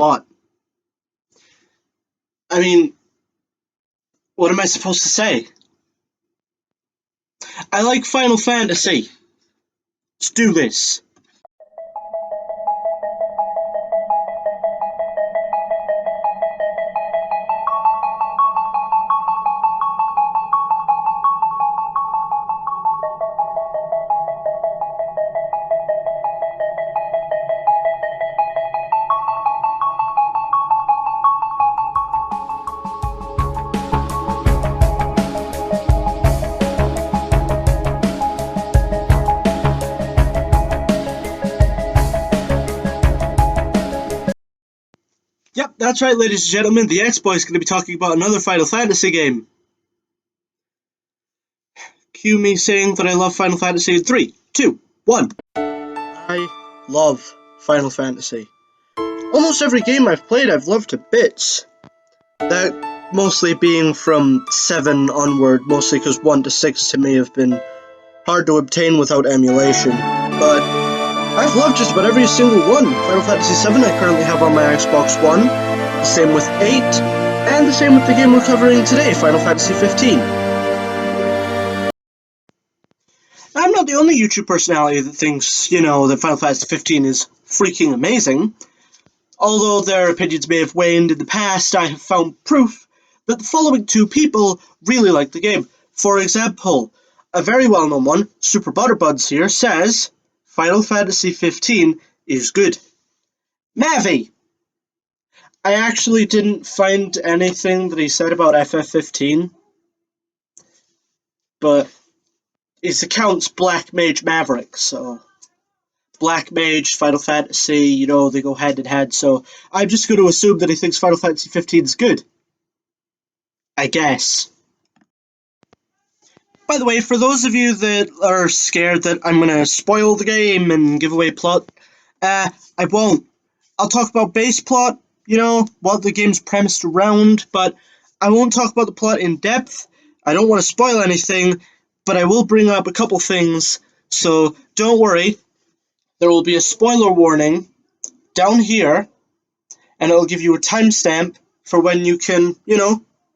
plot. I mean, what am I supposed to say? I like Final Fantasy. Let's do this. Yep, that's right, ladies and gentlemen. The X-Boy is going to be talking about another Final Fantasy game. Cue me saying that I love Final Fantasy in 3, 2, 1. I love Final Fantasy. Almost every game I've played I've loved to bits. That mostly being from 7 onward, mostly because 1 to 6 to me have been hard to obtain without emulation. But I've loved just about every single one. Final Fantasy 7 I currently have on my Xbox One, the same with 8, and the same with the game we're covering today, Final Fantasy 15. I'm not the only YouTube personality that thinks, that Final Fantasy 15 is freaking amazing. Although their opinions may have waned in the past, I have found proof that the following 2 people really like the game. For example, a very well-known one, Super Butterbuds here, says Final Fantasy 15 is good. Mavi! I actually didn't find anything that he said about FF15, but his account's Black Mage Maverick, so Black Mage, Final Fantasy, they go head in head, so I'm just going to assume that he thinks Final Fantasy 15 is good. I guess. By the way, for those of you that are scared that I'm going to spoil the game and give away plot, I won't. I'll talk about base plot, what the game's premised around, but I won't talk about the plot in depth. I don't want to spoil anything, but I will bring up a couple things, so don't worry. There will be a spoiler warning down here, and it'll give you a timestamp for when you can,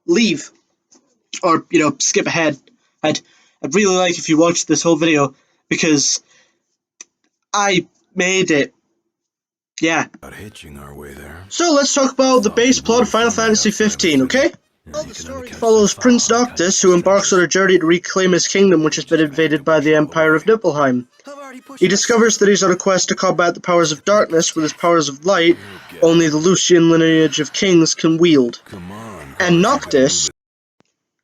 leave, or, skip ahead. I'd really like if you watched this whole video, because I made it. Yeah. Hitching our way there. So let's talk about the base plot of Final Fantasy 15, okay? Well, the story follows Prince Noctis, who embarks on a journey to reclaim his kingdom, which has been invaded by the Empire of Nibelheim. He discovers that he's on a quest to combat the powers of darkness with his powers of light only the Lucian lineage of kings can wield. And Noctis,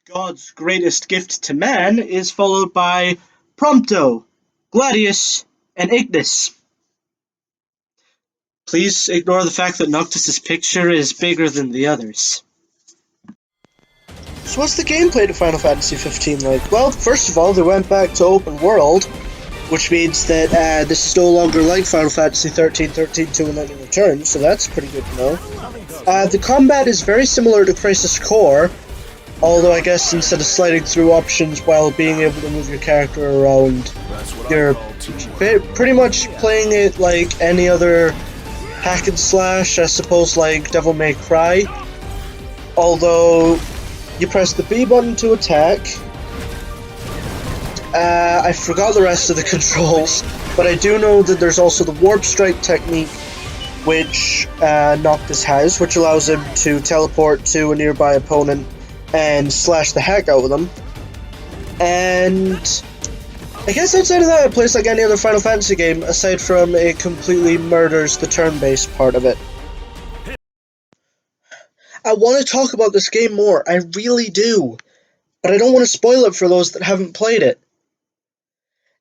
God's greatest gift to man, is followed by Prompto, Gladius, and Ignis. Please ignore the fact that Noctis' picture is bigger than the others. So what's the gameplay to Final Fantasy 15 like? Well, first of all, they went back to open world, which means that this is no longer like Final Fantasy 13, 13-2 and Lightning Returns, so that's pretty good to know. The combat is very similar to Crisis Core, although I guess instead of sliding through options while being able to move your character around, you're pretty much playing it like any other hack and slash, I suppose, like Devil May Cry. Although you press the B button to attack. I forgot the rest of the controls, but I do know that there's also the Warp Strike technique, which Noctis has, which allows him to teleport to a nearby opponent and slash the heck out of them. And I guess outside of that, it plays like any other Final Fantasy game, aside from it completely murders the turn-based part of it. I want to talk about this game more, I really do, but I don't want to spoil it for those that haven't played it.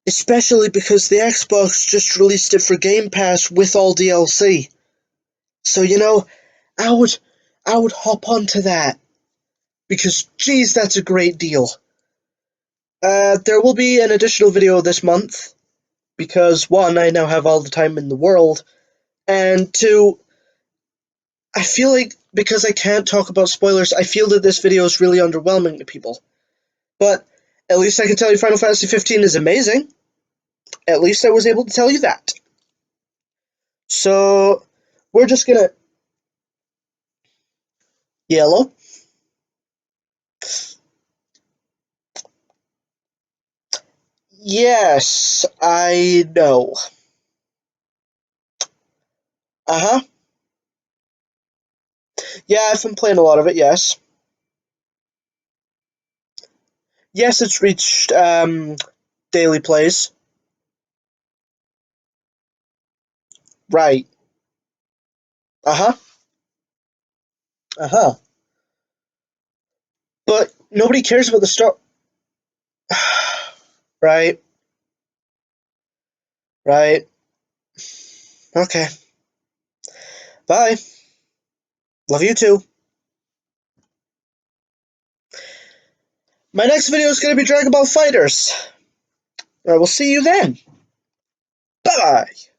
Especially because the Xbox just released it for Game Pass with all DLC. So, I would hop onto that. Because, geez, that's a great deal. There will be an additional video this month, because 1, I now have all the time in the world, and 2, I feel like, because I can't talk about spoilers, I feel that this video is really underwhelming to people. But, at least I can tell you Final Fantasy 15 is amazing. At least I was able to tell you that. So, we're just gonna Yellow. Yes, I know. Uh-huh. Yeah, I've been playing a lot of it, yes. Yes, it's reached daily plays. Right. Uh-huh. Uh-huh. But nobody cares about the story. Right. Right. Okay. Bye. Love you too. My next video is going to be Dragon Ball FighterZ. I will see you then. Bye-bye.